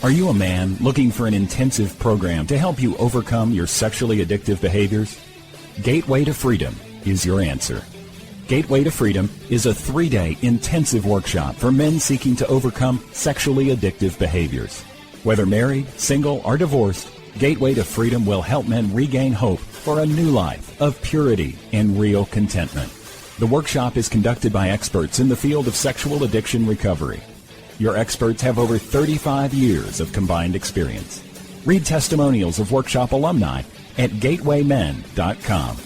Are you a man looking for an intensive program to help you overcome your sexually addictive behaviors? Gateway to Freedom is your answer. Gateway to Freedom is a 3-day intensive workshop for men seeking to overcome sexually addictive behaviors. Whether married, single, or divorced, Gateway to Freedom will help men regain hope for a new life of purity and real contentment. The workshop is conducted by experts in the field of sexual addiction recovery. Your experts have over 35 years of combined experience. Read testimonials of workshop alumni at gatewaymen.com.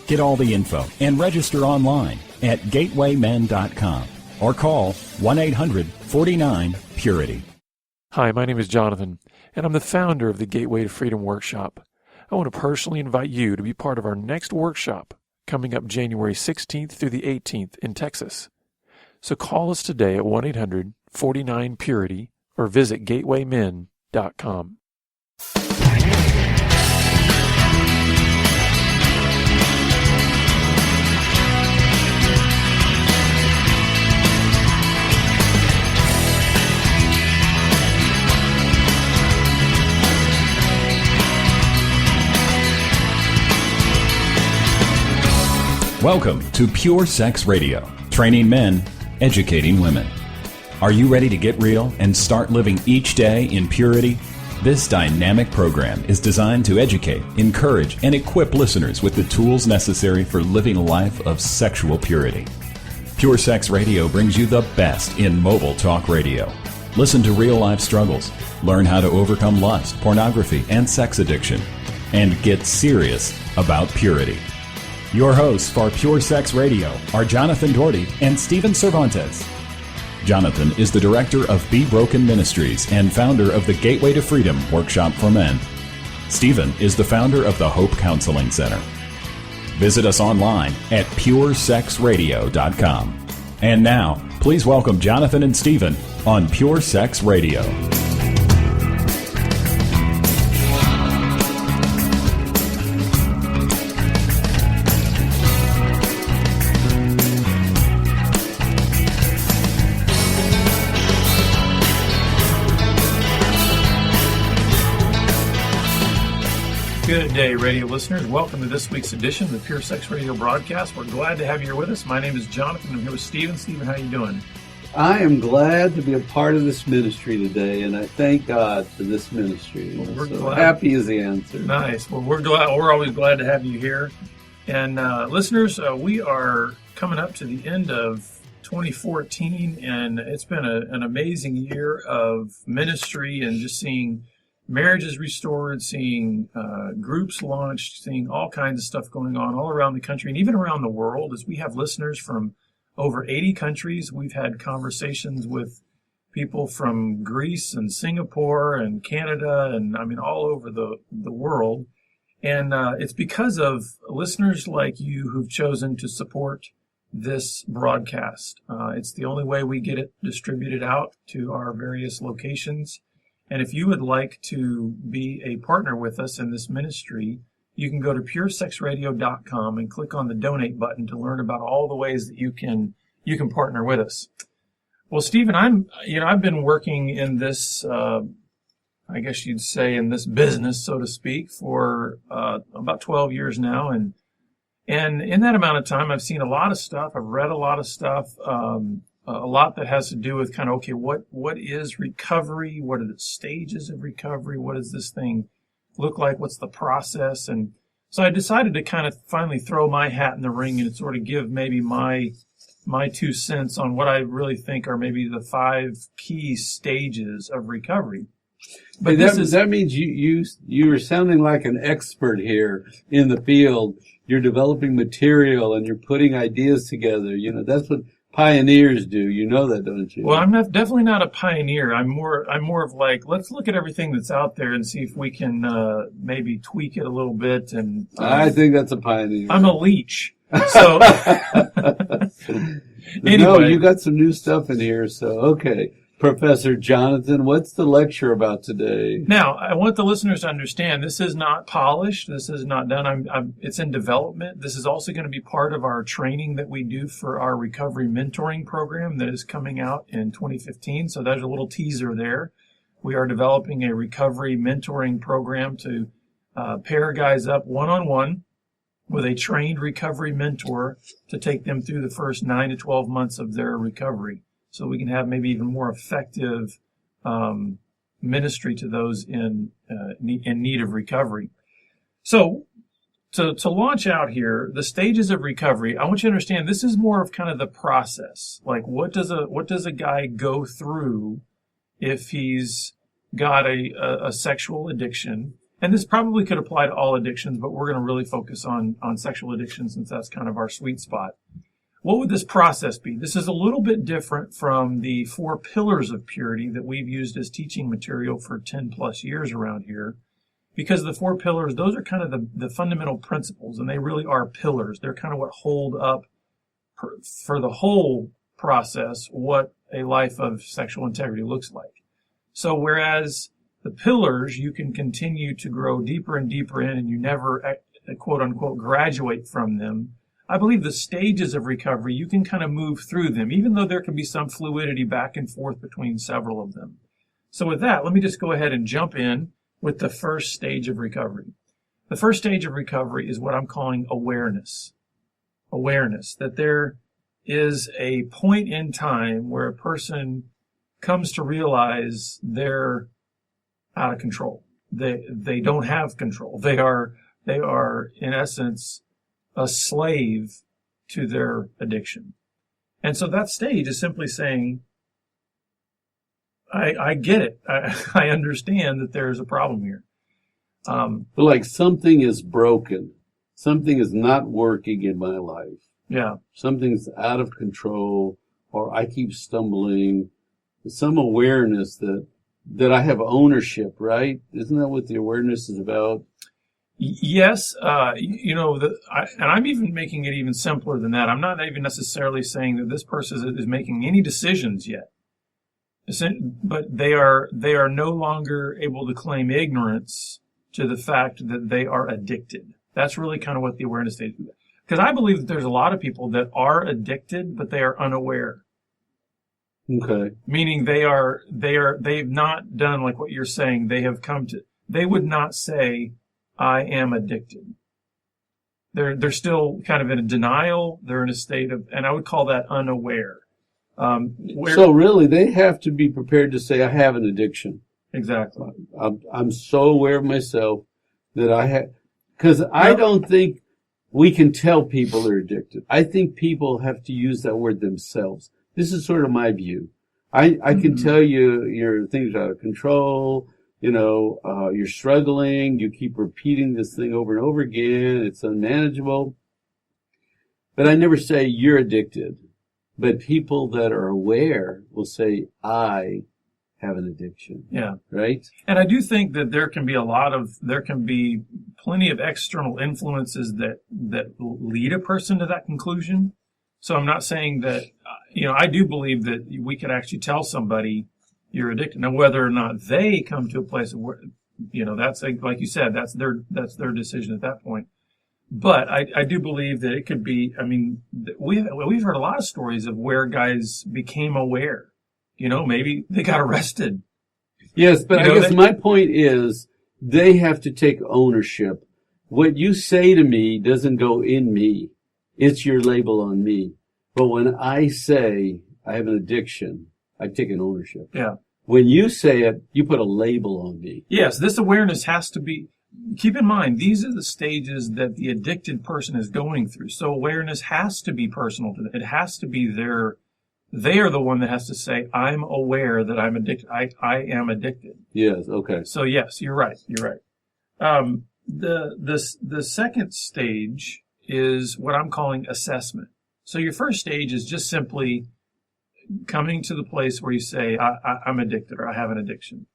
Get all the info and register online at gatewaymen.com or call 1-800-49-PURITY. Hi, my name is Jonathan, and I'm the founder of the Gateway to Freedom Workshop. I want to personally invite you to be part of our next workshop coming up January 16th through the 18th in Texas. So call us today at 1-800-49-PURITY or visit gatewaymen.com. Welcome to Pure Sex Radio, training men, educating women. Are you ready to get real and start living each day in purity? This dynamic program is designed to educate, encourage, and equip listeners with the tools necessary for living a life of sexual purity. Pure Sex Radio brings you the best in mobile talk radio. Listen to real-life struggles, learn how to overcome lust, pornography, and sex addiction, and get serious about purity. Your hosts for Pure Sex Radio are Jonathan Doherty and Stephen Cervantes. Jonathan is the director of Be Broken Ministries and founder of the Gateway to Freedom Workshop for Men. Stephen is the founder of the Hope Counseling Center. Visit us online at puresexradio.com. And now, please welcome Jonathan and Stephen on Pure Sex Radio. Good day, radio listeners. Welcome to this week's edition of the Pure Sex Radio broadcast. We're glad to have you here with us. My name is Jonathan. I'm here with Stephen. Stephen, how are you doing? I am glad to be a part of this ministry today, and I thank God for this ministry. Well, we're so glad. Happy is the answer. Nice. Well, we're glad. We're always glad to have you here. And listeners, we are coming up to the end of 2014, and it's been an amazing year of ministry and just seeing marriages restored, seeing groups launched, seeing all kinds of stuff going on all around the country and even around the world. As we have listeners from over 80 countries, we've had conversations with people from Greece and Singapore and Canada and I mean all over the world. And it's because of listeners like you who've chosen to support this broadcast. It's the only way we get it distributed out to our various locations. And if you would like to be a partner with us in this ministry, you can go to puresexradio.com and click on the donate button to learn about all the ways that you can partner with us. Well, Stephen, I've been working in this, I guess you'd say in this business, so to speak, for about 12 years now. And in that amount of time, I've seen a lot of stuff. I've read a lot of stuff. A lot that has to do with kind of, okay, what is recovery? What are the stages of recovery? What does this thing look like? What's the process? And so I decided to kind of finally throw my hat in the ring and sort of give maybe my 2 cents on what I really think are maybe the 5 key stages of recovery. But that means you are sounding like an expert here in the field. You're developing material and you're putting ideas together. You know, that's what pioneers do. You know that, don't you? Well, definitely not a pioneer. I'm more of like, let's look at everything that's out there and see if we can maybe tweak it a little bit. And I think that's a pioneer. I'm a leech. So anyway, no, you got some new stuff in here. So okay, Professor Jonathan, what's the lecture about today? Now, I want the listeners to understand this is not polished. This is not done. It's in development. This is also going to be part of our training that we do for our recovery mentoring program that is coming out in 2015. So there's a little teaser there. We are developing a recovery mentoring program to pair guys up one-on-one with a trained recovery mentor to take them through the first 9 to 12 months of their recovery, so we can have maybe even more effective ministry to those in need of recovery. So to launch out here, the stages of recovery, I want you to understand this is more of kind of the process. Like what does a guy go through if he's got a sexual addiction? And this probably could apply to all addictions, but we're going to really focus on sexual addiction since that's kind of our sweet spot. What would this process be? This is a little bit different from the 4 pillars of purity that we've used as teaching material for 10 plus years around here. Because the 4 pillars, those are kind of the fundamental principles, and they really are pillars. They're kind of what hold up for the whole process what a life of sexual integrity looks like. So whereas the pillars, you can continue to grow deeper and deeper in, and you never, quote unquote, graduate from them. I believe the stages of recovery, you can kind of move through them, even though there can be some fluidity back and forth between several of them. So with that, let me just go ahead and jump in with the first stage of recovery. The first stage of recovery is what I'm calling awareness. Awareness, that there is a point in time where a person comes to realize they're out of control. They don't have control. They are in essence a slave to their addiction. And so that stage is simply saying, I get it. I understand that there's a problem here. But like something is broken. Something is not working in my life. Yeah. Something's out of control, or I keep stumbling. Some awareness that I have ownership, right? Isn't that what the awareness is about? Yes. And I'm even making it even simpler than that. I'm not even necessarily saying that this person is making any decisions yet. But they are no longer able to claim ignorance to the fact that they are addicted. That's really kind of what the awareness stage is. Because I believe that there's a lot of people that are addicted, but they are unaware. Okay. Meaning they've not done like what you're saying. They would not say, I am addicted. They're still kind of in a denial. They're in a state of, and I would call that unaware. So really, they have to be prepared to say, I have an addiction. Exactly. I'm so aware of myself that I have, because I don't think we can tell people they're addicted. I think people have to use that word themselves. This is sort of my view. I can tell you your things are out of control, you're struggling, you keep repeating this thing over and over again, it's unmanageable. But I never say you're addicted. But people that are aware will say, I have an addiction. Yeah. Right? And I do think that there can be plenty of external influences that lead a person to that conclusion. So I'm not saying that, I do believe that we could actually tell somebody you're addicted. Now, whether or not they come to a place of where, that's like you said, that's their decision at that point. But I do believe that it could be, we've heard a lot of stories of where guys became aware. Maybe they got arrested. Yes, but I guess my point is they have to take ownership. What you say to me doesn't go in me. It's your label on me. But when I say I have an addiction, I've taken ownership. Yeah. When you say it, you put a label on me. Yes, this awareness has to be, keep in mind, these are the stages that the addicted person is going through. So awareness has to be personal to them. It has to be they are the one that has to say, I'm aware that I'm addicted. I am addicted. Yes, okay. So yes, you're right. The second stage is what I'm calling assessment. So your first stage is just simply coming to the place where you say, I'm addicted or I have an addiction.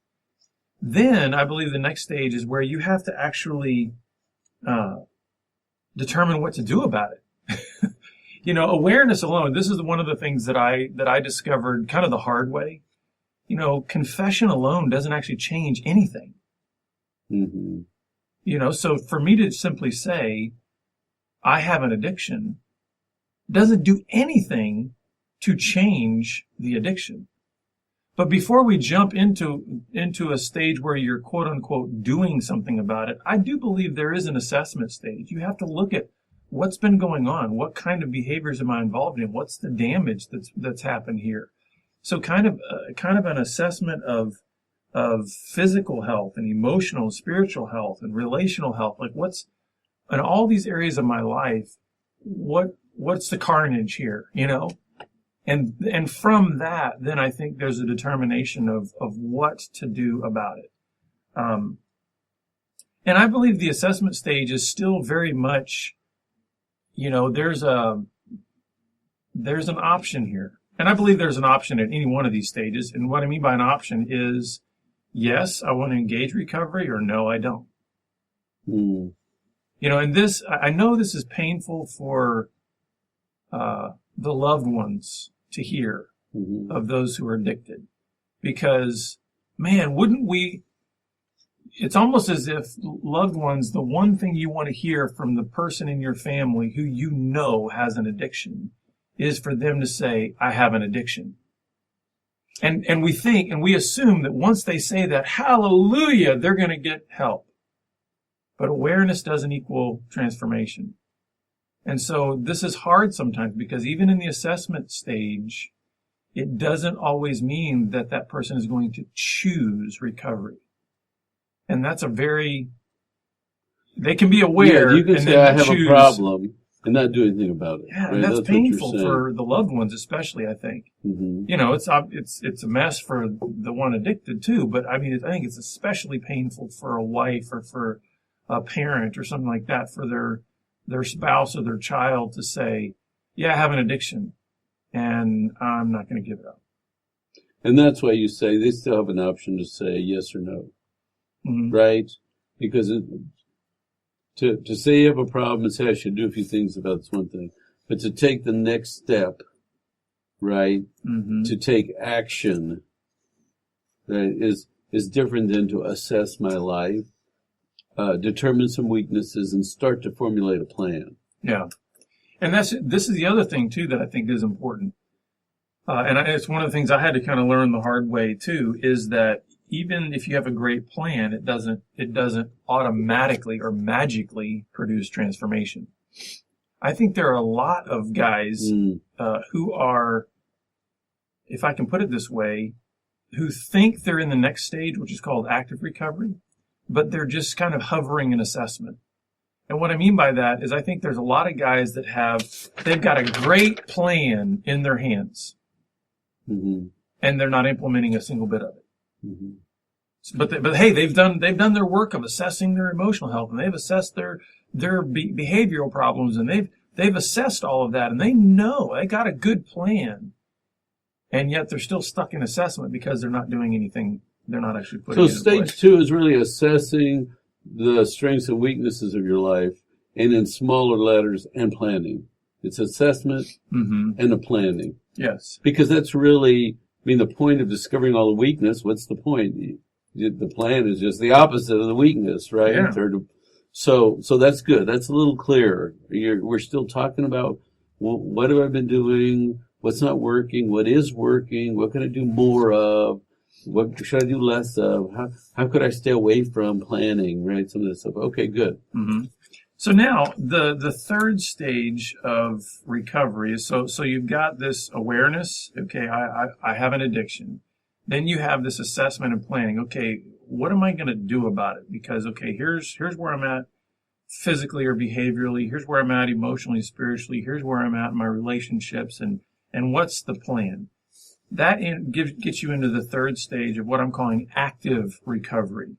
Then I believe the next stage is where you have to actually determine what to do about it. Awareness alone, this is one of the things that I discovered kind of the hard way. Confession alone doesn't actually change anything. Mm-hmm. So for me to simply say, I have an addiction, doesn't do anything to change the addiction. But before we jump into a stage where you're quote unquote doing something about it, I do believe there is an assessment stage. You have to look at what's been going on, what kind of behaviors am I involved in, what's the damage that's happened here. So kind of an assessment of physical health and emotional and spiritual health and relational health, like what's in all these areas of my life, what's the carnage here, you know? And from that, then I think there's a determination of what to do about it. And I believe the assessment stage is still very much, you know, there's an option here. And I believe there's an option at any one of these stages. And what I mean by an option is, yes, I want to engage recovery, or no, I don't. Mm. You know, and this, I know this is painful for the loved ones to hear of those who are addicted, because, man, it's almost as if loved ones, the one thing you want to hear from the person in your family who you know has an addiction is for them to say, I have an addiction. And we think and we assume that once they say that, hallelujah, they're going to get help. But awareness doesn't equal transformation. And so this is hard sometimes, because even in the assessment stage, it doesn't always mean that that person is going to choose recovery. And that's they can be aware. Yeah, you can and say, then I have choose. a problem, and not do anything about it. Yeah, right? and that's what painful you're saying. for the loved ones, especially, I think. Mm-hmm. You know, it's a mess for the one addicted too, but I mean, I think it's especially painful for a wife or for a parent or something like that, for their spouse or their child to say, yeah, I have an addiction and I'm not going to give it up. And that's why you say they still have an option to say yes or no, right? Because to say you have a problem and say I should do a few things about it's one thing, but to take the next step, right, to take action, right, is different than to assess my life, determine some weaknesses, and start to formulate a plan. Yeah. And this is the other thing too that I think is important. And it's one of the things I had to kind of learn the hard way too, is that even if you have a great plan, it doesn't automatically or magically produce transformation. I think there are a lot of guys who are, if I can put it this way, who think they're in the next stage, which is called active recovery, but they're just kind of hovering in assessment. And what I mean by that is I think there's a lot of guys that they've got a great plan in their hands, and they're not implementing a single bit of it. But hey, they've done their work of assessing their emotional health, and they've assessed their behavioral problems, and they've assessed all of that, and they know they got a good plan, and yet they're still stuck in assessment because they're not doing anything. They're not actually putting. So stage 2 is really assessing the strengths and weaknesses of your life, and in smaller letters, and planning. It's assessment and a planning. Yes. Because that's really, the point of discovering all the weakness, what's the point? The plan is just the opposite of the weakness, right? Yeah. So that's good. That's a little clearer. We're still talking about, well, what have I been doing? What's not working? What is working? What can I do more of? What should I do less of? How could I stay away from planning, right? Some of this stuff. Okay, good. So now the third stage of recovery is, so you've got this awareness. Okay, I have an addiction. Then you have this assessment and planning. Okay, what am I going to do about it? Because, okay, here's where I'm at physically or behaviorally. Here's where I'm at emotionally, spiritually. Here's where I'm at in my relationships, and what's the plan? That gets you into the third stage of what I'm calling active recovery.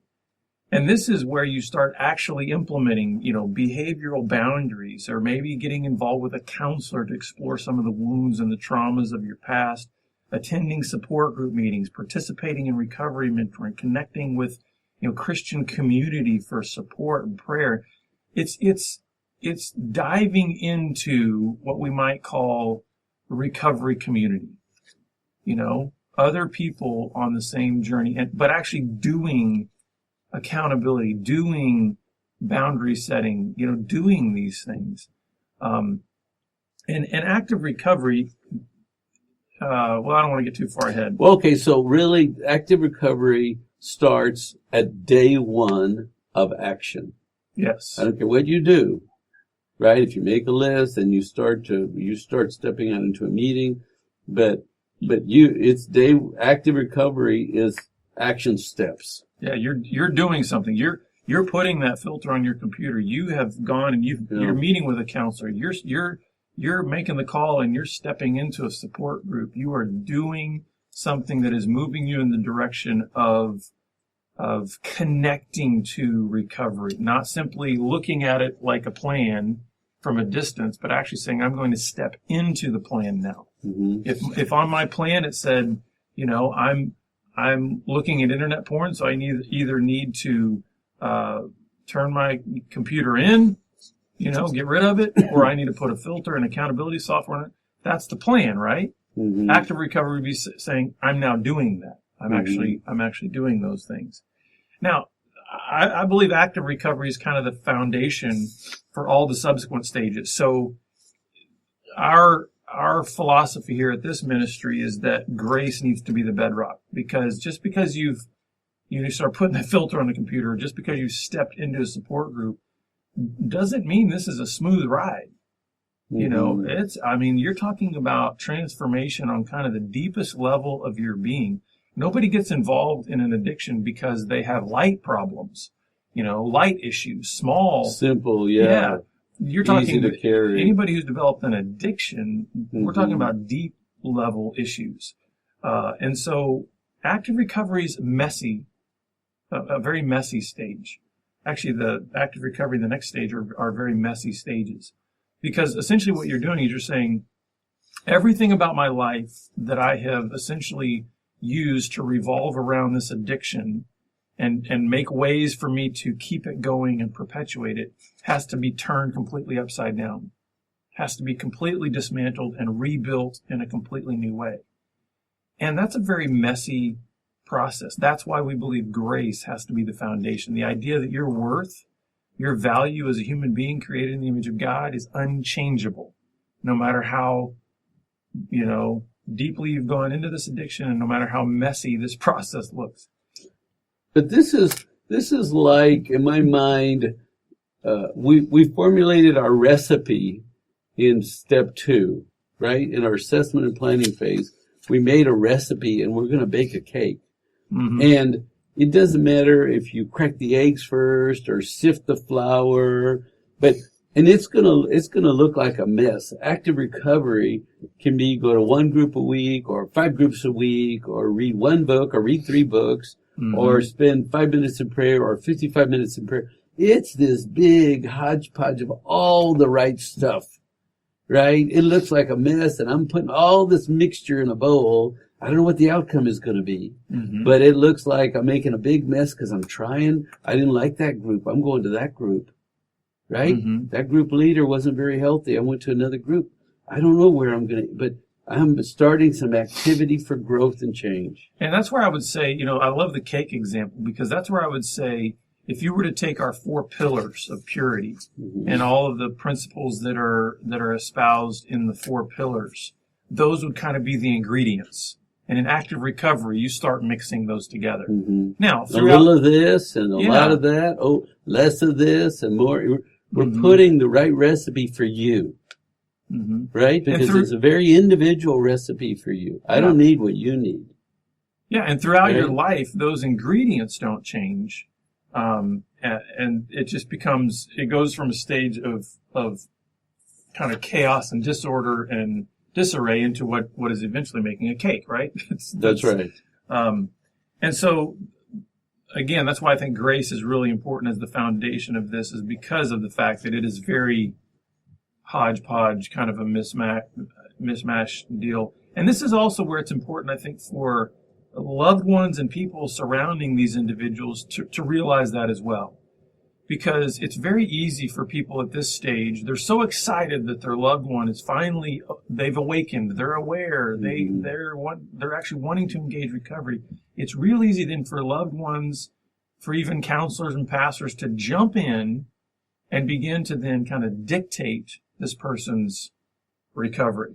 And this is where you start actually implementing, behavioral boundaries, or maybe getting involved with a counselor to explore some of the wounds and the traumas of your past, attending support group meetings, participating in recovery mentoring, connecting with, Christian community for support and prayer. It's diving into what we might call recovery community. Other people on the same journey, but actually doing accountability, doing boundary setting, doing these things. And active recovery, well, I don't want to get too far ahead. Well, okay, so really active recovery starts at day one of action. Yes. I don't care what you do, right? If you make a list and you start stepping out into a meeting, but active recovery is action steps. Yeah, you're doing something. You're putting that filter on your computer. You have gone and you're meeting with a counselor. You're making the call and you're stepping into a support group. You are doing something that is moving you in the direction of connecting to recovery, not simply looking at it like a plan from a distance, but actually saying, I'm going to step into the plan now. Mm-hmm. If on my plan it said, I'm looking at internet porn, so I either need to turn my computer in, get rid of it, or I need to put a filter and accountability software on it. That's the plan, right? Mm-hmm. Active recovery would be saying, I'm now doing that. I'm actually doing those things. Now, I believe active recovery is kind of the foundation for all the subsequent stages. So our philosophy here at this ministry is that grace needs to be the bedrock, because just because you start putting the filter on the computer, just because you stepped into a support group, doesn't mean this is a smooth ride. Mm-hmm. You're talking about transformation on kind of the deepest level of your being. Nobody gets involved in an addiction because they have light problems, light issues, small. Simple, yeah. You're talking easy to carry. Anybody who's developed an addiction, Mm-hmm. we're talking about deep level issues. And so active recovery is messy, a very messy stage. Actually, the active recovery, the next stage are very messy stages, because essentially what you're doing is you're saying everything about my life that I have essentially used to revolve around this addiction and make ways for me to keep it going and perpetuate it has to be turned completely upside down, has to be completely dismantled and rebuilt in a completely new way. And that's a very messy process. That's why we believe grace has to be the foundation. The idea that your worth, your value as a human being created in the image of God is unchangeable, no matter how, deeply you've gone into this addiction and no matter how messy this process looks. But this is like, in my mind, we formulated our recipe in step 2, right? In our assessment and planning phase, we made a recipe and we're going to bake a cake. Mm-hmm. And it doesn't matter if you crack the eggs first or sift the flour, and it's gonna look like a mess. Active recovery can be go to one group a week or 5 groups a week or read 1 book or read 3 books. Mm-hmm. Or spend 5 minutes in prayer or 55 minutes in prayer. It's this big hodgepodge of all the right stuff, right? It looks like a mess, and I'm putting all this mixture in a bowl. I don't know what the outcome is going to be, mm-hmm. but it looks like I'm making a big mess because I'm trying. I didn't like that group. I'm going to that group, right? Mm-hmm. That group leader wasn't very healthy. I went to another group. I don't know where I'm going to, but I'm starting some activity for growth and change. And that's where I would say, I love the cake example, because that's where I would say, if you were to take our 4 pillars of purity Mm-hmm. and all of the principles that are espoused in the 4 pillars, those would kind of be the ingredients. And in active recovery, you start mixing those together. Mm-hmm. Now, a little of this and a lot of that. Oh, less of this and more. We're mm-hmm. putting the right recipe for you. Mm-hmm. Right? Because it's a very individual recipe for you. I don't need what you need. Yeah, and throughout your life, those ingredients don't change. And it just it goes from a stage of kind of chaos and disorder and disarray into what is eventually making a cake, right? That's right. And so, again, that's why I think grace is really important as the foundation of this, is because of the fact that it is very hodgepodge, kind of a mismatch deal. And this is also where it's important, I think, for loved ones and people surrounding these individuals to realize that as well. Because it's very easy for people at this stage, they're so excited that their loved one is finally, they've awakened, they're aware, Mm-hmm. they're actually wanting to engage recovery. It's real easy then for loved ones, for even counselors and pastors to jump in and begin to then kind of dictate this person's recovery.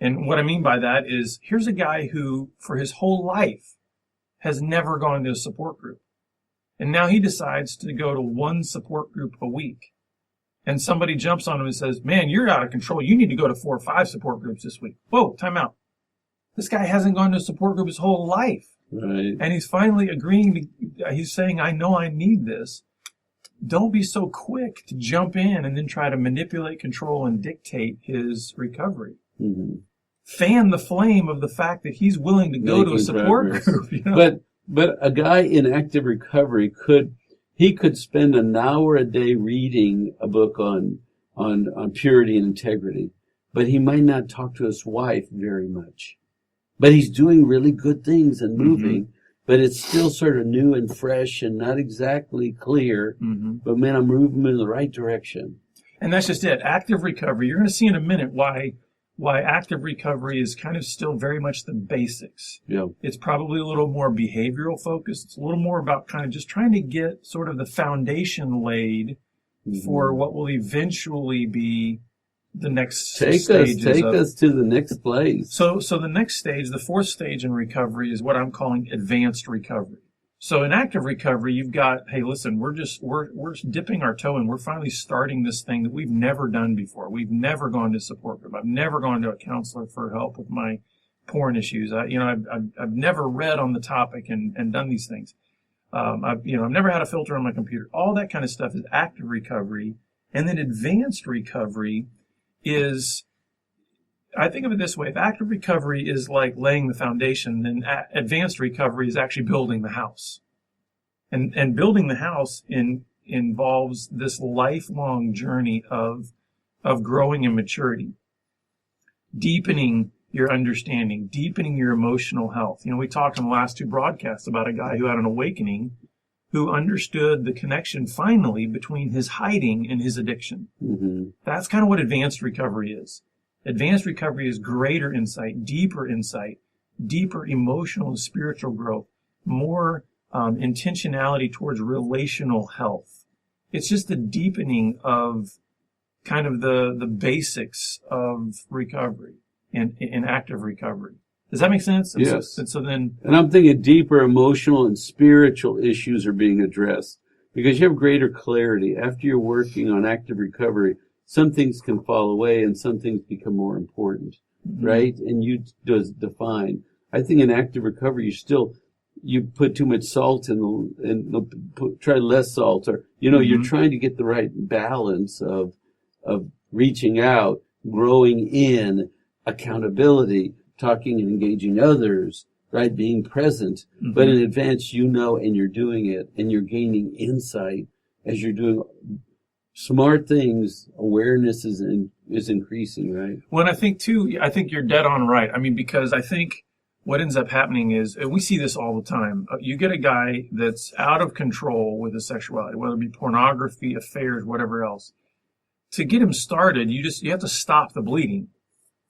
And what I mean by that is, here's a guy who, for his whole life, has never gone to a support group. And now he decides to go to one support group a week. And somebody jumps on him and says, man, you're out of control. You need to go to 4 or 5 support groups this week. Whoa, time out. This guy hasn't gone to a support group his whole life. Right. And he's finally agreeing he's saying, I know I need this. Don't be so quick to jump in and then try to manipulate, control, and dictate his recovery. Mm-hmm. Fan the flame of the fact that he's willing to go to a support group. You know? But a guy in active recovery could spend an hour a day reading a book on purity and integrity, but he might not talk to his wife very much. But he's doing really good things and moving, but it's still sort of new and fresh and not exactly clear. But man, I'm moving in the right direction. And that's just it. Active recovery. You're going to see in a minute why active recovery is kind of still very much the basics. Yeah. It's probably a little more behavioral focused. It's a little more about kind of just trying to get sort of the foundation laid for what will eventually be the next Take us to the next place. So the next stage, the 4th stage in recovery, is what I'm calling advanced recovery. So in active recovery, you've got, hey, listen, we're dipping our toe in. We're finally starting this thing that we've never done before. We've never gone to support group. I've never gone to a counselor for help with my porn issues. I've never read on the topic and done these things. I've never had a filter on my computer. All that kind of stuff is active recovery. And then advanced recovery is, I think of it this way: if active recovery is like laying the foundation, then advanced recovery is actually building the house. And building the house involves this lifelong journey of growing in maturity, deepening your understanding, deepening your emotional health. We talked in the last 2 broadcasts about a guy who had an awakening, who understood the connection finally between his hiding and his addiction. That's kind of what advanced recovery is. Advanced recovery is greater insight, deeper emotional and spiritual growth, more intentionality towards relational health. It's just the deepening of kind of the basics of recovery in active recovery. Does that make sense? Yes. And I'm thinking deeper emotional and spiritual issues are being addressed because you have greater clarity. After you're working on active recovery, some things can fall away and some things become more important, right? And you just define. I think in active recovery, you put too much salt try less salt, or, you're trying to get the right balance of reaching out, growing in, accountability, talking and engaging others, right? Being present. But in advance, and you're doing it, and you're gaining insight as you're doing smart things. Awareness is increasing, right? Well, and I think you're dead on right. I mean, because I think what ends up happening is, and we see this all the time, you get a guy that's out of control with his sexuality, whether it be pornography, affairs, whatever else. To get him started, you have to stop the bleeding.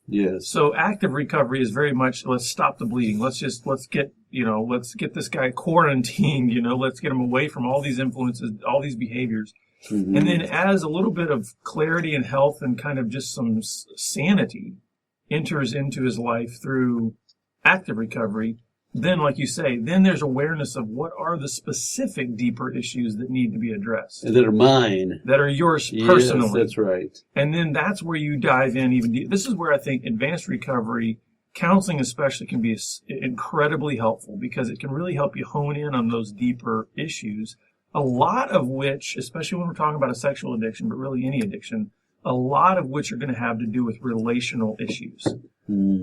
Yes. So active recovery is very much, let's stop the bleeding. Let's get this guy quarantined, let's get him away from all these influences, all these behaviors. And then as a little bit of clarity and health and kind of just some sanity enters into his life through active recovery, then, like you say, then there's awareness of what are the specific deeper issues that need to be addressed. And that are mine. That are yours personally. Yes, that's right. And then that's where you dive in even deeper. This is where I think advanced recovery, counseling especially, can be incredibly helpful, because it can really help you hone in on those deeper issues, a lot of which, especially when we're talking about a sexual addiction, but really any addiction, a lot of which are going to have to do with relational issues.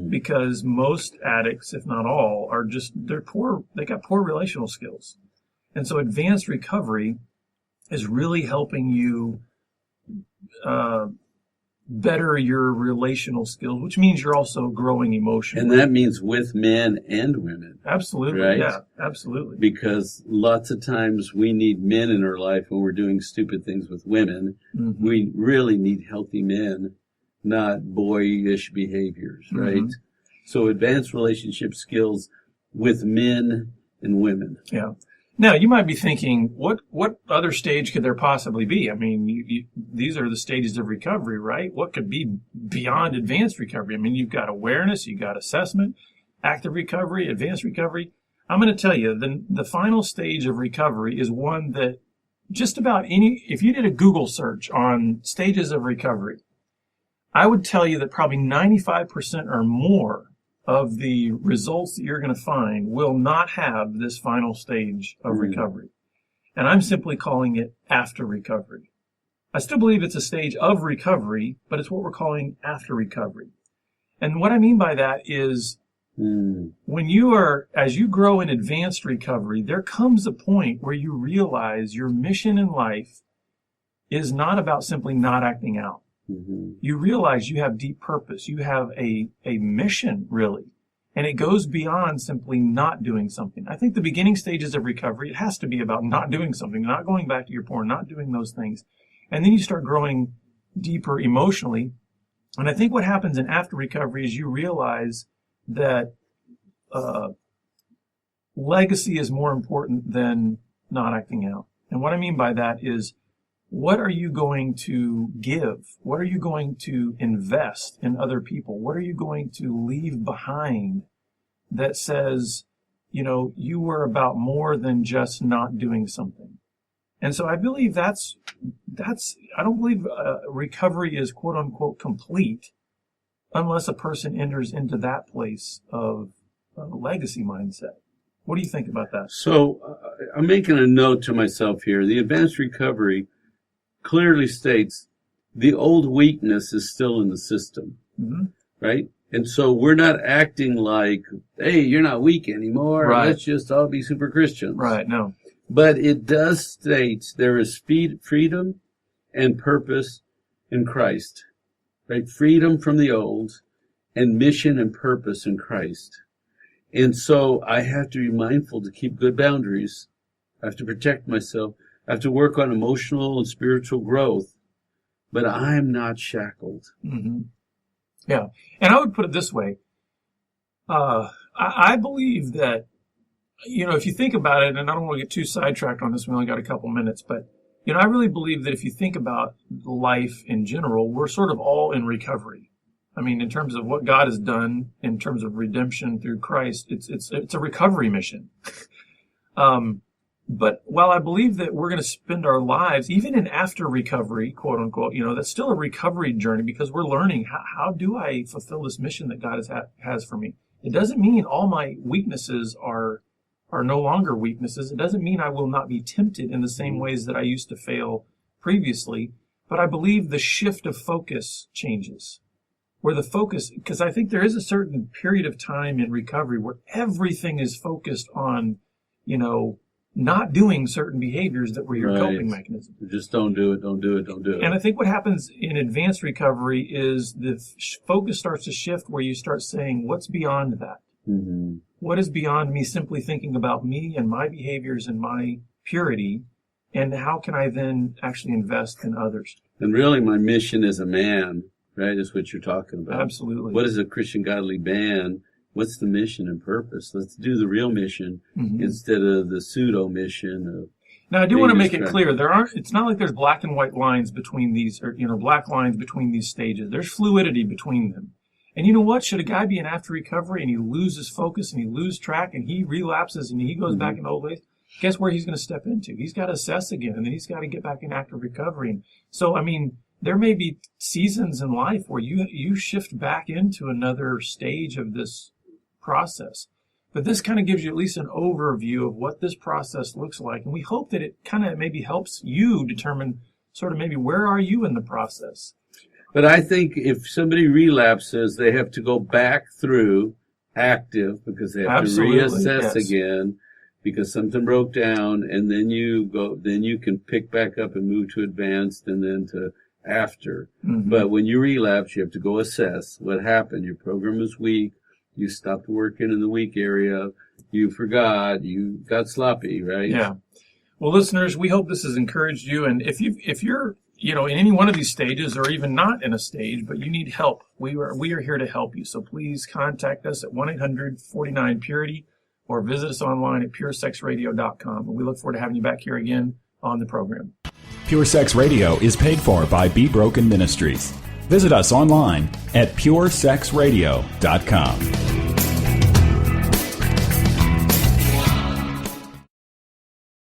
Because most addicts, if not all, they got poor relational skills. And so advanced recovery is really helping you better your relational skills, which means you're also growing emotionally. And that means with men and women. Absolutely. Right? Yeah, absolutely. Because lots of times we need men in our life when we're doing stupid things with women. We really need healthy men, not boyish behaviors, right? So advanced relationship skills with men and women. Yeah. Now, you might be thinking, what other stage could there possibly be? I mean, these are the stages of recovery, right? What could be beyond advanced recovery? I mean, you've got awareness, you've got assessment, active recovery, advanced recovery. I'm going to tell you, the final stage of recovery is one that just about if you did a Google search on stages of recovery, I would tell you that probably 95% or more of the results that you're going to find will not have this final stage of recovery. And I'm simply calling it after recovery. I still believe it's a stage of recovery, but it's what we're calling after recovery. And what I mean by that is when as you grow in advanced recovery, there comes a point where you realize your mission in life is not about simply not acting out. Mm-hmm. You realize you have deep purpose. You have a mission, really. And it goes beyond simply not doing something. I think the beginning stages of recovery, it has to be about not doing something, not going back to your porn, not doing those things. And then you start growing deeper emotionally. And I think what happens in after recovery is you realize that legacy is more important than not acting out. And what I mean by that is, what are you going to give? What are you going to invest in other people? What are you going to leave behind that says, you were about more than just not doing something? And so I believe I don't believe recovery is quote unquote complete unless a person enters into that place of a legacy mindset. What do you think about that? So I'm making a note to myself here. The advanced recovery clearly states the old weakness is still in the system, right? And so we're not acting like, hey, you're not weak anymore. Right. Let's just all be super Christians. Right, no. But it does state there is freedom and purpose in Christ, right? Freedom from the old and mission and purpose in Christ. And so I have to be mindful to keep good boundaries. I have to protect myself. I have to work on emotional and spiritual growth, but I'm not shackled. Mm-hmm. Yeah. And I would put it this way. I believe that, if you think about it, and I don't want to get too sidetracked on this, we only got a couple minutes, but, I really believe that if you think about life in general, we're sort of all in recovery. I mean, in terms of what God has done, in terms of redemption through Christ, it's a recovery mission. But while I believe that we're going to spend our lives, even in after recovery, quote unquote, that's still a recovery journey because we're learning how do I fulfill this mission that God has for me. It doesn't mean all my weaknesses are no longer weaknesses. It doesn't mean I will not be tempted in the same ways that I used to fail previously. But I believe the shift of focus changes. Where the focus, because I think there is a certain period of time in recovery where everything is focused on, not doing certain behaviors that were your coping mechanism. Just don't do it, don't do it, don't do it. And I think what happens in advanced recovery is the focus starts to shift where you start saying, what's beyond that? Mm-hmm. What is beyond me simply thinking about me and my behaviors and my purity? And how can I then actually invest in others? And really my mission as a man, right, is what you're talking about. Absolutely. What is a Christian godly man? What's the mission and purpose? Let's do the real mission instead of the pseudo mission of. Now, I do want to make it clear it's not like there's black and white lines between these, or black lines between these stages. There's fluidity between them. And you know what? Should a guy be in after recovery and he loses focus and he loses track and he relapses and he goes back into old ways, guess where he's going to step into? He's got to assess again, and then he's got to get back in active recovery. And so, there may be seasons in life where you shift back into another stage of this process. But this kind of gives you at least an overview of what this process looks like. And we hope that it kind of maybe helps you determine sort of maybe where are you in the process. But I think if somebody relapses, they have to go back through active because they have to reassess again because something broke down, and then you can pick back up and move to advanced and then to after. Mm-hmm. But when you relapse, you have to go assess what happened. Your program was weak. You stopped working in the weak area. You forgot. You got sloppy, right? Yeah. Well, listeners, we hope this has encouraged you. And if you're in any one of these stages, or even not in a stage, but you need help, we are here to help you. So please contact us at 1-800-49-PURITY, or visit us online at puresexradio.com. And we look forward to having you back here again on the program. Pure Sex Radio is paid for by Be Broken Ministries. Visit us online at puresexradio.com.